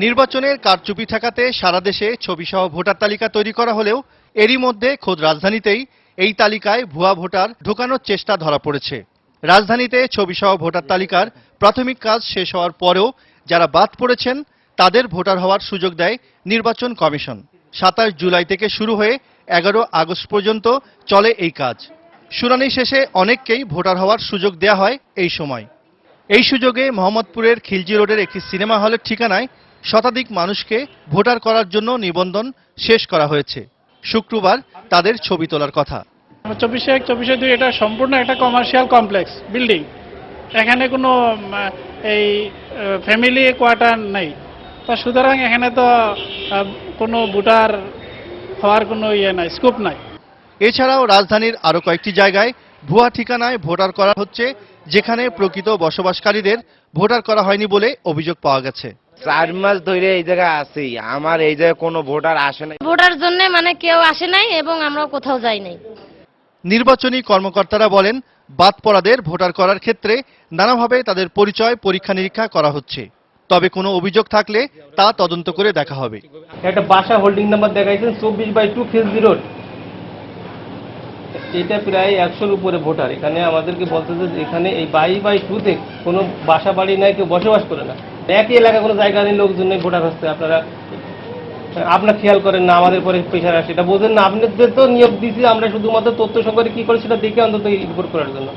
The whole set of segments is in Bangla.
নির্বাচনের কারচুপি ঠেকাতে সারা দেশে ছবিসহ ভোটার তালিকা তৈরি করা হলেও এরই মধ্যে খোদ রাজধানীতেই এই তালিকায় ভুয়া ভোটার ঢোকানোর চেষ্টা ধরা পড়েছে। রাজধানীতে ছবিসহ ভোটার তালিকার প্রাথমিক কাজ শেষ হওয়ার পরেও যারা বাদ পড়েছেন তাদের ভোটার হওয়ার সুযোগ দেয় নির্বাচন কমিশন। 27 জুলাই থেকে শুরু হয়ে 11 আগস্ট পর্যন্ত চলে এই কাজ। শুনানি শেষে অনেককেই ভোটার হওয়ার সুযোগ দেয়া হয় এই সময়। এই সুযোগে মোহাম্মদপুরের খিলজি রোডের একটি সিনেমা হলের ঠিকানায় শতাধিক মানুষকে ভোটার করার জন্য নিবন্ধন শেষ করা হয়েছে। শুক্রবার তাদের ছবি তোলার কথা। 24/1/24/2 এটা সম্পূর্ণ একটা কমার্শিয়াল কমপ্লেক্স বিল্ডিং। এখানে কোনো এই ফ্যামিলি কোয়ার্টার নেই, তা সুতরাং এখানে তো কোনো ভোটার হওয়ার কোনো নাই, স্কোপ নাই। এছাড়াও রাজধানীর আরো কয়েকটি জায়গায় ভুয়া ঠিকানায় ভোটার করা হচ্ছে, যেখানে প্রকৃত বসবাসকারীদের ভোটার করা হয়নি বলে অভিযোগ পাওয়া গেছে। 4 মাস ধরে এই জায়গায় আছি, আমার এই জায়গায় কোনো ভোটার আসে নাই। ভোটার জন্য কেউ আসে নাই এবং আমরা কোথাও যাই নাই। নির্বাচনী কর্মকর্তারা বলেন, বাদ পড়াদের ভোটার করার ক্ষেত্রে নানাভাবে তাদের পরিচয় পরীক্ষা নিরীক্ষা করা হচ্ছে। তবে কোনো অভিযোগ থাকলে তা তদন্ত করে দেখা হবে। একটা বাসা হোল্ডিং নাম্বার দেখাইছেন 24/2 খিলজি রোড, এটা প্রায় 100-র উপরে ভোটার। এখানে আমাদেরকে বলতে যে এখানে এই 22/2-তে কোনো বাসা বাড়ি নাই, কেউ বসবাস করে না। একই এলাকায় কোনো জায়গা নেই, লোকজন নেই, ভোটার হচ্ছে। আপনারা খেয়াল করেন না, আমাদের পরে প্রেশার আসে, এটা বোঝেন না। আপনাদের তো নিয়োগ দিয়েছি আমরা শুধুমাত্র তথ্য সংগ্রহে কি করে সেটা দেখে অন্তত রিপোর্ট করার জন্য।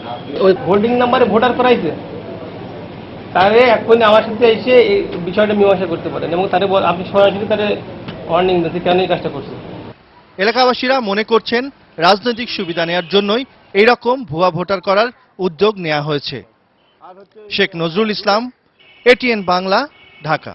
ওই হোল্ডিং নাম্বারে ভোটার করাইছে, তাহলে এক্ষুনি আমার সাথে এসে এই বিষয়টা মীমাংসা করতে পারেন এবং তাদের আপনি সরাসরি তাদের ওয়ার্নিং দিতে কেন এই কাজটা করছে। এলাকাবাসীরা মনে করছেন রাজনৈতিক সুবিধা নেওয়ার জন্যই এইরকম ভুয়া ভোটার করার উদ্যোগ নেওয়া হয়েছে। শেখ নজরুল ইসলাম, এটিএন বাংলা, ঢাকা।